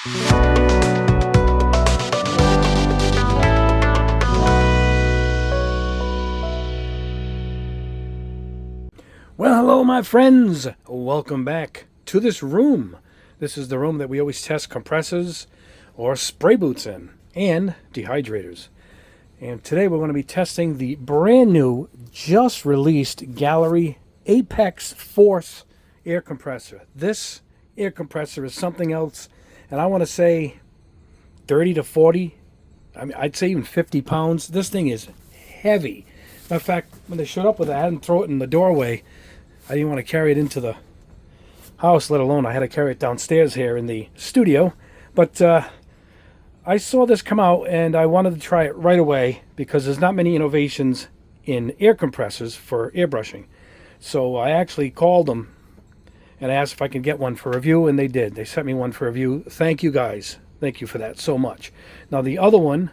Well, hello, my friends. Welcome back to this room. This is the room that we always test compressors or spray boots in, and dehydrators. And today we're going to be testing the brand new, just released Gaahleri Apex Force air compressor. This air compressor is something else, and I want to say 30 to 40, I'd say even 50 pounds. This thing is heavy. Matter of fact, when they showed up with it, I had them throw it in the doorway. I didn't want to carry it into the house, let alone I had to carry it downstairs here in the studio. But I saw this come out and I wanted to try it right away because there's not many innovations in air compressors for airbrushing. So I actually called them and asked if I could get one for review, and they did. They sent me one for review. Thank you guys. Thank you for that so much. Now the other one,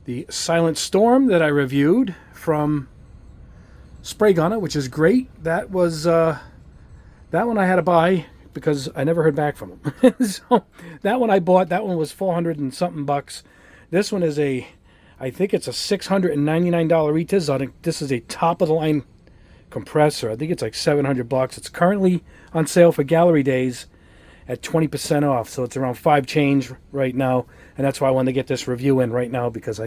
the Silent Storm that I reviewed from Spray Gunner, which is great. That was that one I had to buy because I never heard back from them. So that one I bought. That one was 400 and something bucks. This one is I think it's a $699 retail. This is a top of the line compressor. I think it's like 700 bucks. It's currently on sale for Gaahleri days at 20% off. So it's around 5 change right now, and that's why I wanted to get this review in right now because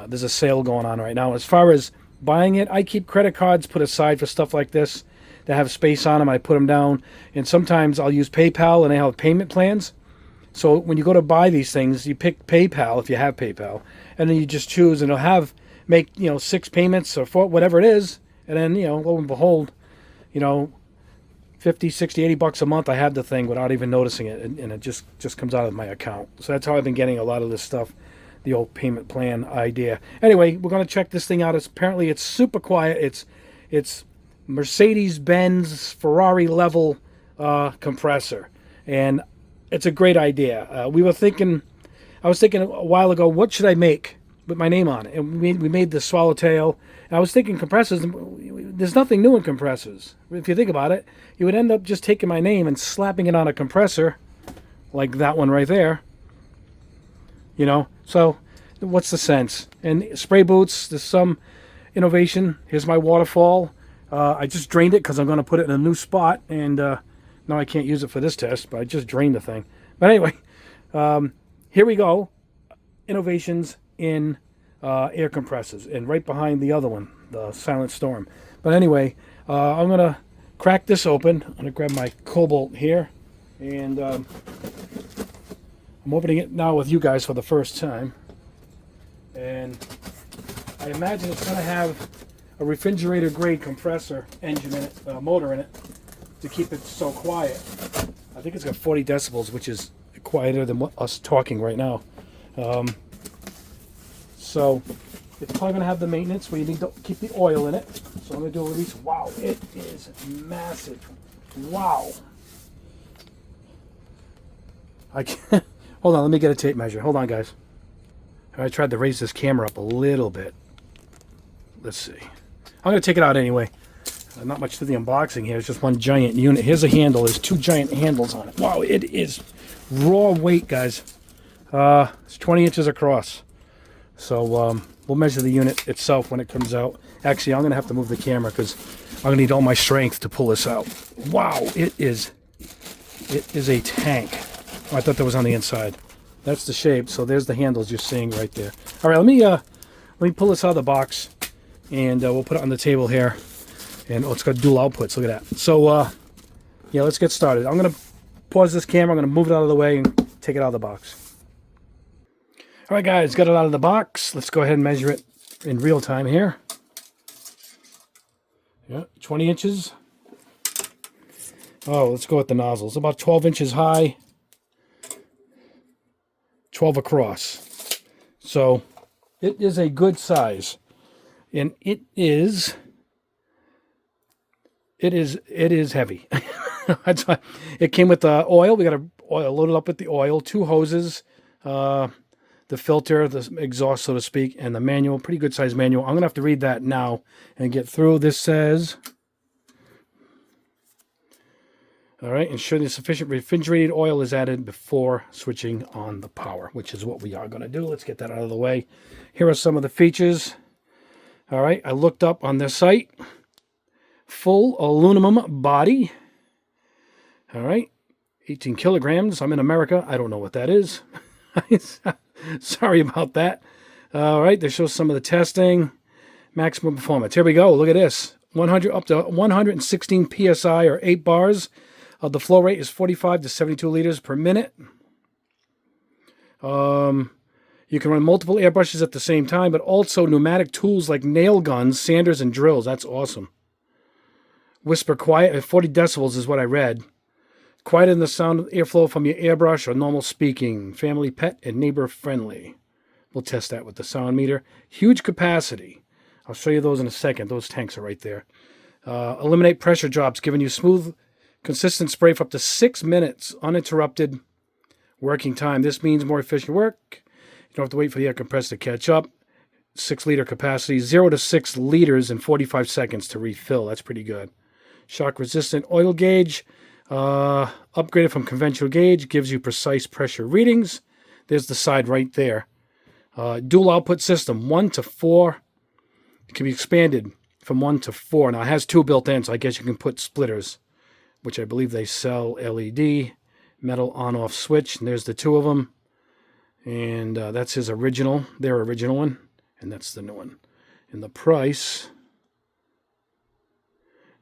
there's a sale going on right now. As far as buying it, I keep credit cards put aside for stuff like this that have space on them. I put them down, and sometimes I'll use PayPal, and they have payment plans. So when you go to buy these things, you pick PayPal if you have PayPal, and then you just choose, and it'll make 6 payments or 4, whatever it is, and then lo and behold, 50, 60, 80 bucks a month I have the thing without even noticing it, and it just comes out of my account. So that's how I've been getting a lot of this stuff. The old payment plan idea. Anyway, we're going to check this thing out. Apparently it's super quiet. It's Mercedes-Benz Ferrari level compressor, and it's a great idea. I was thinking a while ago, what should I make with my name on it? And we made the swallowtail. And I was thinking compressors. There's nothing new in compressors. If you think about it, you would end up just taking my name and slapping it on a compressor like that one right there. So what's the sense? And spray boots, there's some innovation. Here's my waterfall. I just drained it because I'm going to put it in a new spot, and now I can't use it for this test, but I just drained the thing. But anyway, here we go. Innovations in air compressors, and right behind the other one, the Silent Storm. But anyway, I'm going to crack this open. I'm going to grab my Cobalt here, and I'm opening it now with you guys for the first time, and I imagine it's going to have a refrigerator grade compressor engine in it, motor in it, to keep it so quiet. I think it's got 40 decibels, which is quieter than us talking right now. So it's probably going to have the maintenance where you need to keep the oil in it. So I'm going to do a release. Wow, it is massive. Wow. I can't. Hold on, let me get a tape measure. Hold on, guys. I tried to raise this camera up a little bit. Let's see. I'm going to take it out anyway. Not much to the unboxing here. It's just one giant unit. Here's a handle. There's 2 giant handles on it. Wow, it is raw weight, guys. It's 20 inches across. So we'll measure the unit itself when it comes out. Actually, I'm going to have to move the camera because I'm going to need all my strength to pull this out. Wow, it is a tank. Oh, I thought that was on the inside. That's the shape. So there's the handles you're seeing right there. All right, let me pull this out of the box, and we'll put it on the table here. And it's got dual outputs. Look at that. So yeah, let's get started. I'm gonna pause this camera. I'm gonna move it out of the way and take it out of the box. All right, guys, got it out of the box. Let's go ahead and measure it in real time here. Yeah, 20 inches. Oh, let's go with the nozzles. About 12 inches high. 12 across. So it is a good size, and it is heavy. It came with the oil. We got to load it up with the oil, 2 hoses, the filter, the exhaust, so to speak, and the manual. Pretty good size manual. I'm gonna have to read that now and get through. This says All right, ensuring sufficient refrigerated oil is added before switching on the power, which is what we are going to do. Let's get that out of the way. Here are some of the features. All right, I looked up on their site. Full aluminum body. All right, 18 kilograms. I'm in America. I don't know what that is. Sorry about that. All right, they show some of the testing. Maximum performance. Here we go. Look at this. 100 up to 116 psi or 8 bars. The flow rate is 45 to 72 liters per minute. You can run multiple airbrushes at the same time, but also pneumatic tools like nail guns, sanders, and drills. That's awesome. Whisper quiet at 40 decibels is what I read. Quiet in the sound of airflow from your airbrush or normal speaking. Family, pet, and neighbor friendly. We'll test that with the sound meter. Huge capacity. I'll show you those in a second. Those tanks are right there. Eliminate pressure drops, giving you smooth, consistent spray for up to 6 minutes, uninterrupted working time. This means more efficient work. You don't have to wait for the air compressor to catch up. 6-liter capacity, 0 to 6 liters in 45 seconds to refill. That's pretty good. Shock-resistant oil gauge, upgraded from conventional gauge, gives you precise pressure readings. There's the side right there. Dual output system, 1 to 4. It can be expanded from 1 to 4. Now, it has 2 built in, so I guess you can put splitters, which I believe they sell LED, metal on-off switch, and there's the 2 of them. And that's his original, their original one, and that's the new one. And the price,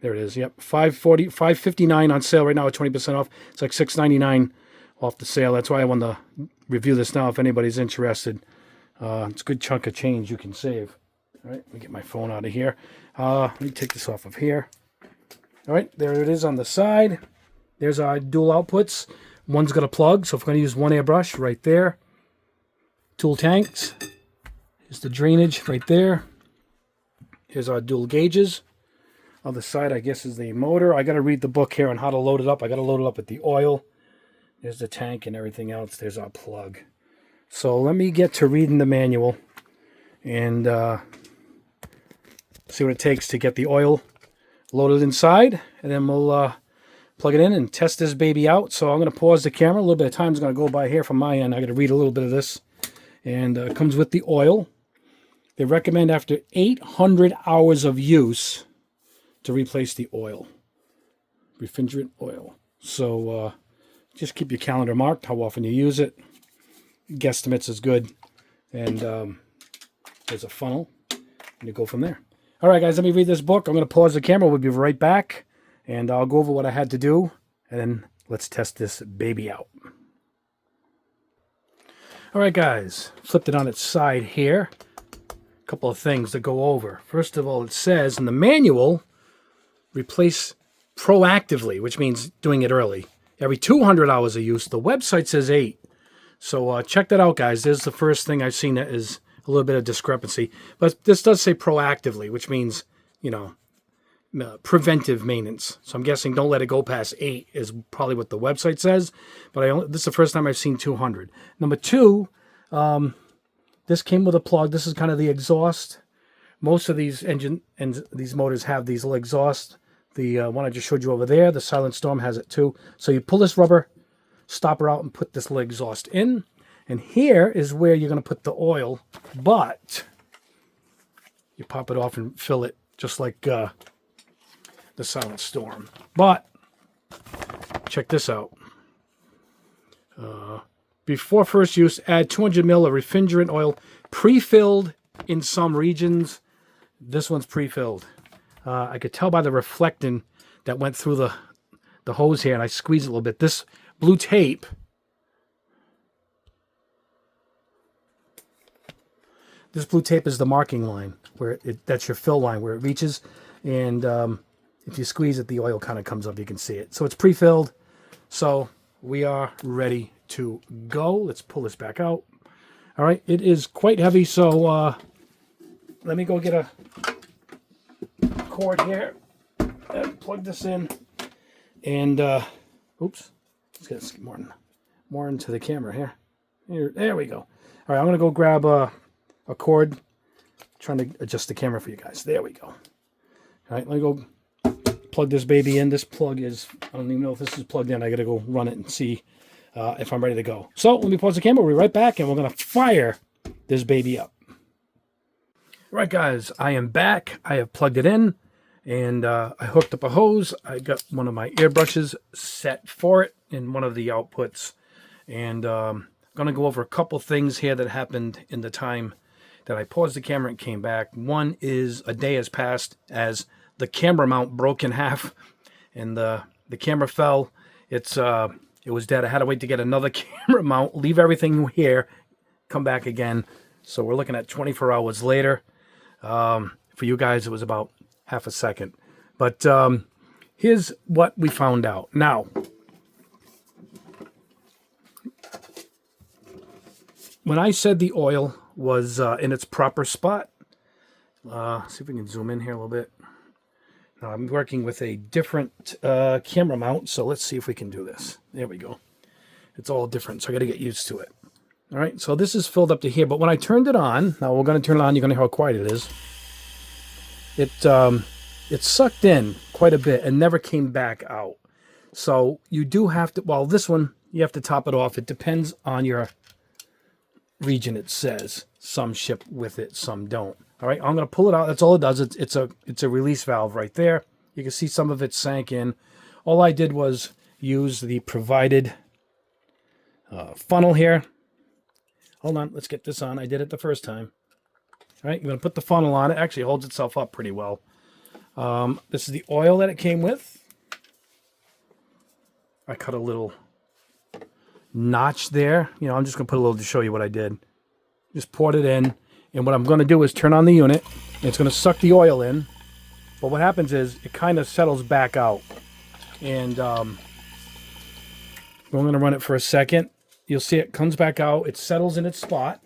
there it is, yep, $559 on sale right now at 20% off. It's like $6.99 off the sale. That's why I wanted to review this now if anybody's interested. It's a good chunk of change you can save. All right, let me get my phone out of here. Let me take this off of here. All right, there it is on the side. There's our dual outputs. One's got a plug, so if we're going to use one airbrush right there. Tool tanks. Here's the drainage right there. Here's our dual gauges. On the side, I guess, is the motor. I got to read the book here on how to load it up. I got to load it up with the oil. There's the tank and everything else. There's our plug. So let me get to reading the manual and see what it takes to get the oil loaded inside, and then we'll plug it in and test this baby out. So I'm going to pause the camera. A little bit of time is going to go by here from my end. I got to read a little bit of this, and it comes with the oil. They recommend after 800 hours of use to replace the oil, refrigerant oil. So just keep your calendar marked how often you use it. Guesstimates is good, and there's a funnel, and you go from there. All right, guys, let me read this book. I'm going to pause the camera. We'll be right back, and I'll go over what I had to do, and then let's test this baby out. All right, guys, flipped it on its side here. A couple of things to go over. First of all, it says in the manual, replace proactively, which means doing it early. Every 200 hours of use. The website says 8. So check that out, guys. There's the first thing I've seen that is a little bit of discrepancy. But this does say proactively, which means, you know, preventive maintenance. So I'm guessing don't let it go past 8 is probably what the website says. But this is the first time I've seen 200. Number 2, this came with a plug. This is kind of the exhaust. Most of these these motors have these little exhaust. The one I just showed you over there, the Silent Storm, has it too. So you pull this rubber stopper out and put this little exhaust in. And here is where you're going to put the oil. But you pop it off and fill it just like the Silent Storm. But check this out. Before first use, add 200 ml of refrigerant oil, pre-filled in some regions. This one's pre-filled. I could tell by the reflecting that went through the hose here, and I squeezed it a little bit. This blue tape, is the marking line, where that's your fill line, where it reaches. And if you squeeze it, the oil kind of comes up. You can see it. So it's pre-filled. So we are ready to go. Let's pull this back out. All right, it is quite heavy, so let me go get a cord here and plug this in. And oops, let's get more into the camera here. There we go. All right, I'm gonna go grab a cord. Trying to adjust the camera for you guys. There we go. All right, let me go plug this baby in. This plug is, I don't even know if this is plugged in. I got to go run it and see if I'm ready to go. So let me pause the camera. We'll be right back, and we're going to fire this baby up. All right, guys, I am back. I have plugged it in, and I hooked up a hose. I got one of my airbrushes set for it in one of the outputs. And I'm going to go over a couple things here that happened in the time that I paused the camera and came back. One is a day has passed as the camera mount broke in half, and the camera fell. It was dead. I had to wait to get another camera mount, leave everything here, come back again. So we're looking at 24 hours later. For you guys, it was about half a second. But here's what we found out. Now, when I said the oil was in its proper spot, see if we can zoom in here a little bit. Now, I'm working with a different camera mount, so let's see if we can do this. There we go. It's all different, so I got to get used to it. All right, so this is filled up to here, but when I turned it on, now we're going to turn it on, you're going to hear how quiet it is. It sucked in quite a bit and never came back out. So you do have to, well, this one, you have to top it off. It depends on your region, it says. Some ship with it, some don't. All right, I'm going to pull it out. That's all it does. It's a release valve right there. You can see some of it sank in. All I did was use the provided funnel here. Hold on, let's get this on. I did it the first time. All right, I'm going to put the funnel on. It actually holds itself up pretty well. This is the oil that it came with. I cut a little notch there. You know, I'm just going to put a little to show you what I did. Just poured it in. And what I'm going to do is turn on the unit. And it's going to suck the oil in. But what happens is it kind of settles back out. And I'm going to run it for a second. You'll see it comes back out. It settles in its spot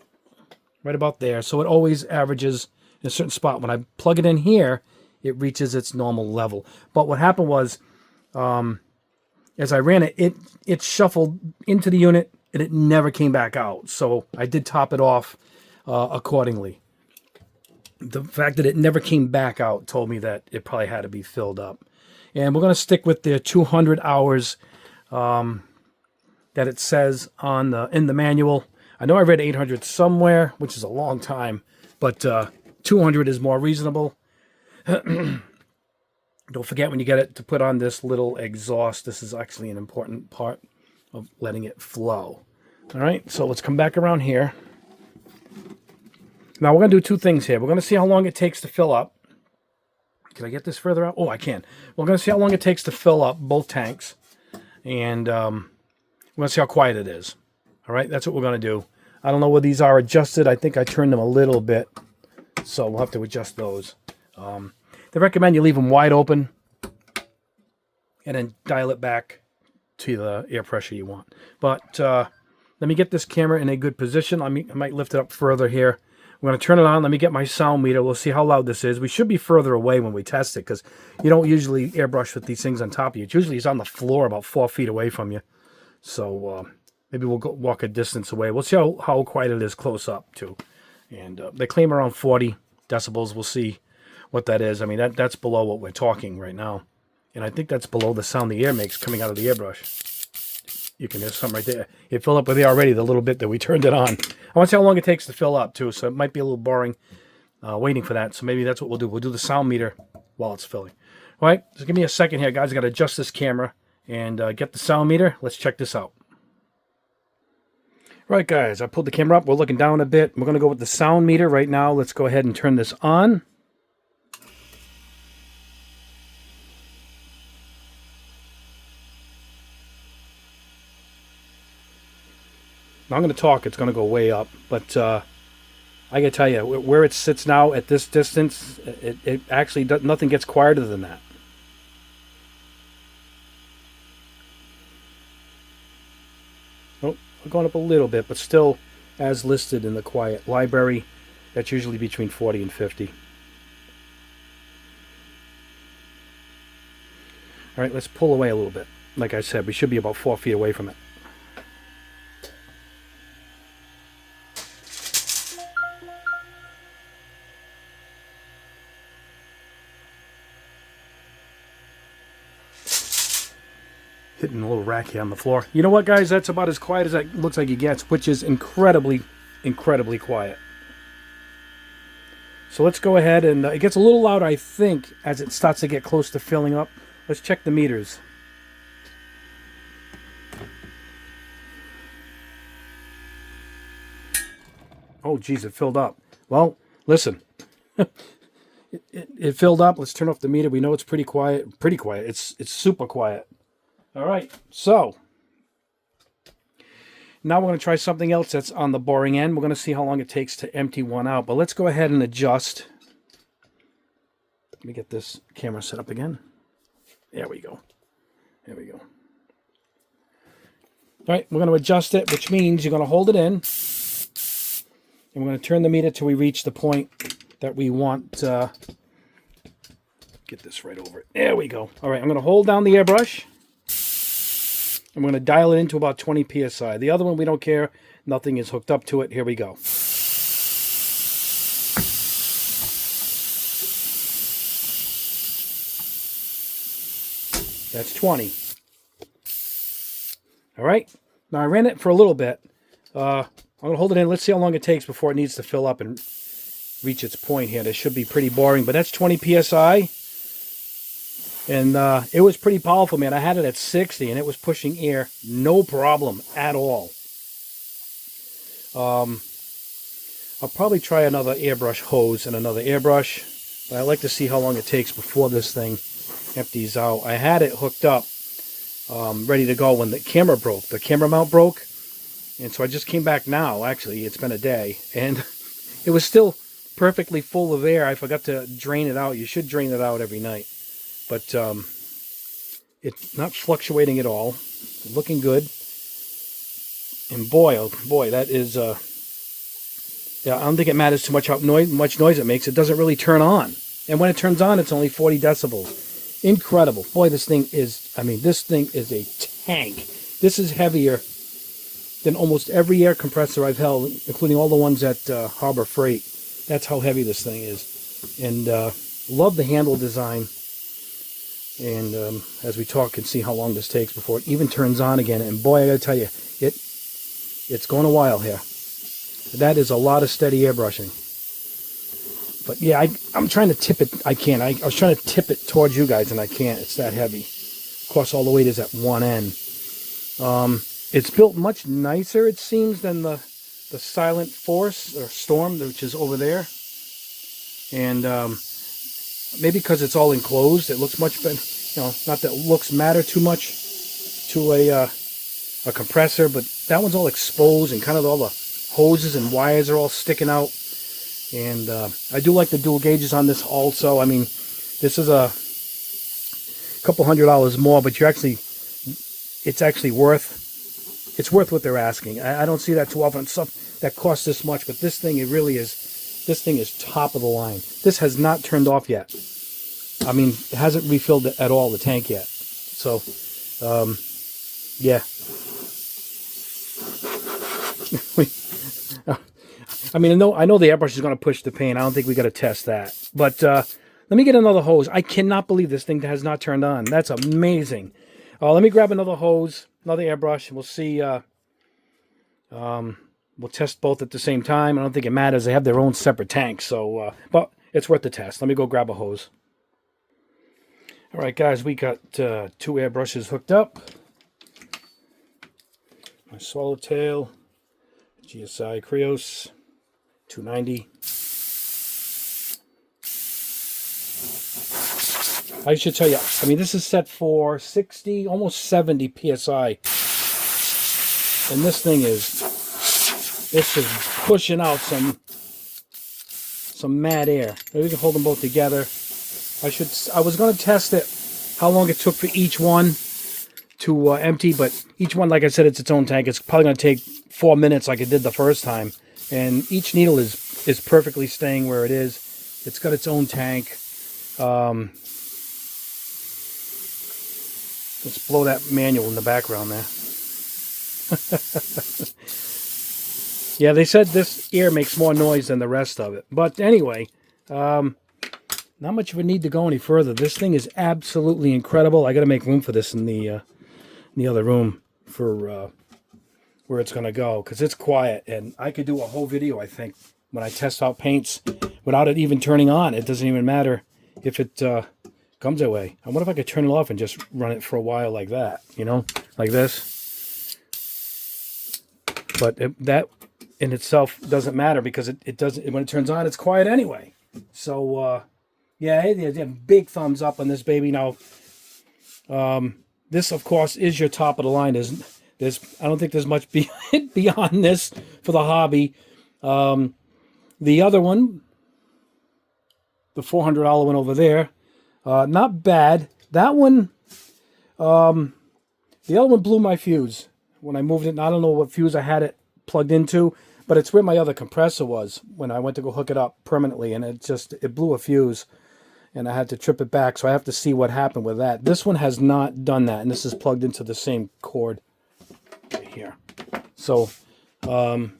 right about there. So it always averages in a certain spot. When I plug it in here, it reaches its normal level. But what happened was, as I ran it, it shuffled into the unit and it never came back out. So I did top it off accordingly. The fact that it never came back out told me that it probably had to be filled up. And we're going to stick with the 200 hours that it says on in the manual. I know I read 800 somewhere, which is a long time, but 200 is more reasonable. Don't forget when you get it to put on this little exhaust. This is actually an important part of letting it flow. All right, so let's come back around here. Now we're going to do two things here. We're going to see how long it takes to fill up. Can I get this further out? Oh, I can. We're going to see how long it takes to fill up both tanks. And we're going to see how quiet it is. All right, that's what we're going to do. I don't know where these are adjusted. I think I turned them a little bit. So we'll have to adjust those. They recommend you leave them wide open and then dial it back to the air pressure you want. But let me get this camera in a good position. I might lift it up further here. We're going to turn it on. Let me get my sound meter. We'll see how loud this is. We should be further away when we test it because you don't usually airbrush with these things on top of you. It's usually on the floor about 4 feet away from you. So maybe we'll go walk a distance away. We'll see how quiet it is close up too. And they claim around 40 decibels. We'll see what that is. I mean, that's below what we're talking right now. And I think that's below the sound the air makes coming out of the airbrush. You can hear some right there. It filled up with air already, the little bit that we turned it on. I want to see how long it takes to fill up, too, so it might be a little boring waiting for that. So maybe that's what we'll do. We'll do the sound meter while it's filling. All right, so give me a second here, guys. I've got to adjust this camera and get the sound meter. Let's check this out. All right, guys, I pulled the camera up. We're looking down a bit. We're going to go with the sound meter right now. Let's go ahead and turn this on. Now I'm going to talk. It's going to go way up. But I got to tell you, where it sits now at this distance, it actually nothing gets quieter than that. Oh, we're going up a little bit, but still as listed in the quiet library. That's usually between 40 and 50. All right, let's pull away a little bit. Like I said, we should be about 4 feet away from it. Hitting a little rack here on the floor. You know what, guys? That's about as quiet as it looks like it gets, which is incredibly, incredibly quiet. So let's go ahead and it gets a little louder, I think, as it starts to get close to filling up. Let's check the meters. Oh, geez, it filled up. Well, listen. it filled up. Let's turn off the meter. We know it's pretty quiet. Pretty quiet. It's super quiet. All right, so now we're going to try something else that's on the boring end. We're going to see how long it takes to empty one out. But let's go ahead and adjust. Let me get this camera set up again. There we go. There we go. All right, we're going to adjust it, which means you're going to hold it in. And we're going to turn the meter till we reach the point that we want. Get this right over it. There we go. All right, I'm going to hold down the airbrush. I'm going to dial it into about 20 psi. The other one, we don't care. Nothing is hooked up to it. Here we go. That's 20. All right. Now, I ran it for a little bit. I'm going to hold it in. Let's see how long it takes before it needs to fill up and reach its point here. This should be pretty boring, but that's 20 psi. And it was pretty powerful, man. I had it at 60, and it was pushing air, no problem at all. I'll probably try another airbrush hose and another airbrush. But I like to see how long it takes before this thing empties out. I had it hooked up, ready to go when the camera broke. The camera mount broke. And so I just came back now. Actually, it's been a day. And it was still perfectly full of air. I forgot to drain it out. You should drain it out every night. But it's not fluctuating at all. Looking good. And boy, oh boy, that is... yeah, I don't think it matters too much how much noise it makes. It doesn't really turn on. And when it turns on, it's only 40 decibels. Incredible. Boy, this thing is... I mean, this thing is a tank. This is heavier than almost every air compressor I've held, including all the ones at Harbor Freight. That's how heavy this thing is. And love the handle design. And as we talk and see how long this takes before it even turns on again. And boy, I gotta tell you, it's going a while here. That is a lot of steady airbrushing. But yeah, I'm trying to tip it. I can't. I was trying to tip it towards you guys, and I can't. It's that heavy. Of course, all the weight is at one end. It's built much nicer, it seems, than the Silent Force or Storm, which is over there. And maybe because it's all enclosed, it looks much better. You know, not that looks matter too much to a compressor, but that one's all exposed and kind of all the hoses and wires are all sticking out. And I do like the dual gauges on this also. I mean, this is a couple $100 more, but it's actually worth what they're asking. I don't see that too often. Stuff that costs this much, but this thing, it really is. This thing is top of the line. This has not turned off yet. I mean, it hasn't refilled at all, the tank yet. So, yeah. I mean, I know the airbrush is going to push the paint. I don't think we got to test that. But let me get another hose. I cannot believe this thing has not turned on. That's amazing. Let me grab another hose, another airbrush. We'll see. We'll test both at the same time. I don't think it matters. They have their own separate tanks. So, but it's worth the test. Let me go grab a hose. All right, guys, we got 2 airbrushes hooked up. My Swallowtail, GSI Krios 290. I should tell you, I mean, this is set for 60, almost 70 PSI. And this thing it's just pushing out some mad air. Maybe we can hold them both together. I was going to test it, how long it took for each one to empty, but each one, like I said, it's its own tank. It's probably going to take 4 minutes like it did the first time. And each needle is perfectly staying where it is. It's got its own tank. Let's blow that manual in the background there. Yeah, they said this air makes more noise than the rest of it. But anyway, not much of a need to go any further. This thing is absolutely incredible. I got to make room for this in the in the other room for where it's going to go, because it's quiet, and I could do a whole video, I think, when I test out paints without it even turning on. It doesn't even matter if it comes that way. I wonder if I could turn it off and just run it for a while like that, you know, like this. But that in itself doesn't matter, because it doesn't, when it turns on, it's quiet anyway. So yeah, hey, big thumbs up on this baby. Now this, of course, is your top of the line. I don't think there's much beyond this for the hobby. The other one, the $400 one over there, not bad. That one, the other one blew my fuse when I moved it. I don't know what fuse I had it plugged into, but it's where my other compressor was when I went to go hook it up permanently, and it blew a fuse, and I had to trip it back. So I have to see what happened with that. This one has not done that, and this is plugged into the same cord right here. So I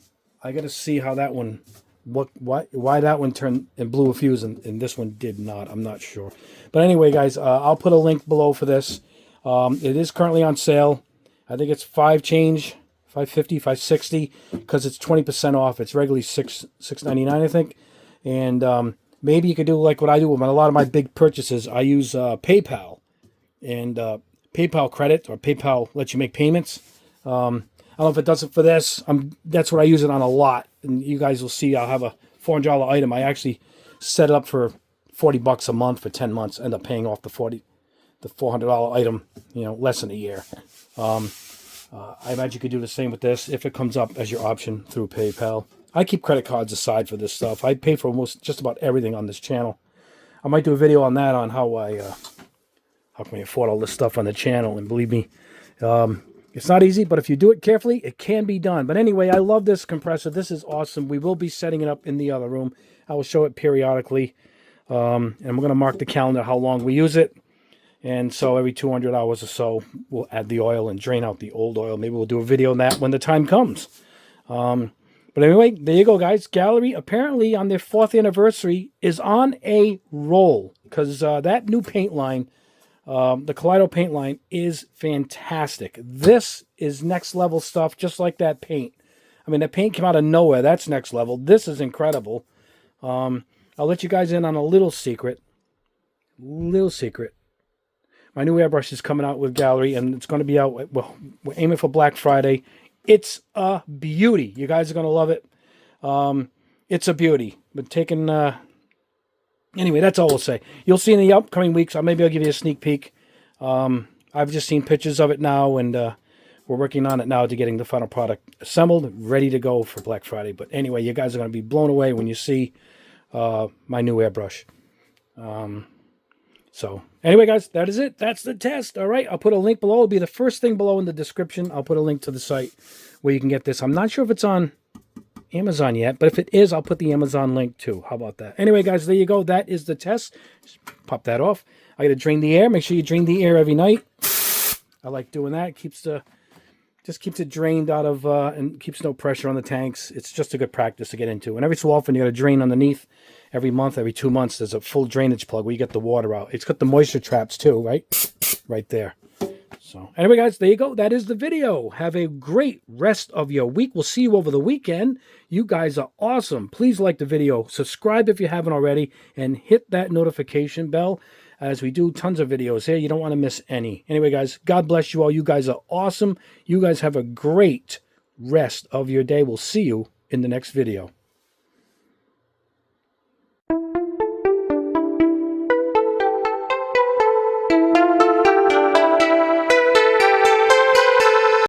got to see how that one, why that one turned and blew a fuse and this one did not. I'm not sure. But anyway, guys, I'll put a link below for this. It is currently on sale. I think it's $5.50, $5.60, because it's 20% off. It's regularly $6.99, I think. And maybe you could do like what I do with a lot of my big purchases. I use PayPal, and PayPal credit, or PayPal lets you make payments. I don't know if it does it for this. That's what I use it on a lot. And you guys will see I'll have a $400 item. I actually set it up for $40 a month for 10 months. End up paying off the $400 item, you know, less than a year. I imagine you could do the same with this if it comes up as your option through PayPal. I keep credit cards aside for this stuff. I pay for almost just about everything on this channel. I might do a video on that, on how can we afford all this stuff on the channel. And believe me, it's not easy, but if you do it carefully, it can be done. But anyway, I love this compressor. This is awesome. We will be setting it up in the other room. I will show it periodically. And we're going to mark the calendar how long we use it. And so every 200 hours or so, we'll add the oil and drain out the old oil. Maybe we'll do a video on that when the time comes. But anyway, there you go, guys. Gaahleri, apparently on their 4th anniversary, is on a roll, because that new paint line, the Kaleido paint line, is fantastic. This is next level stuff, just like that paint. I mean, that paint came out of nowhere. That's next level. This is incredible. I'll let you guys in on a little secret. Little secret. My new airbrush is coming out with Gaahleri, and it's going to be out. Well, we're aiming for Black Friday. It's a beauty. You guys are going to love it. It's a beauty. But taking... Anyway, that's all we'll say. You'll see in the upcoming weeks. Maybe I'll give you a sneak peek. I've just seen pictures of it now, and we're working on it now to getting the final product assembled, ready to go for Black Friday. But anyway, you guys are going to be blown away when you see my new airbrush. So anyway, guys, that is it. That's the test. All right, I'll put a link below. It'll be the first thing below in the description. I'll put a link to the site where you can get this. I'm not sure if it's on Amazon yet, but if it is, I'll put the Amazon link too. How about that? Anyway, guys, there you go. That is the test. Just pop that off. I got to drain the air. Make sure you drain the air every night. I like doing that. Just keeps it drained out of and keeps no pressure on the tanks. It's just a good practice to get into. And every so often you got to drain underneath. Every month, every 2 months, there's a full drainage plug where you get the water out. It's got the moisture traps too, right? Right there. So anyway, guys, there you go. That is the video. Have a great rest of your week. We'll see you over the weekend. You guys are awesome. Please like the video. Subscribe if you haven't already. And hit that notification bell as we do tons of videos here. You don't want to miss any. Anyway, guys, God bless you all. You guys are awesome. You guys have a great rest of your day. We'll see you in the next video.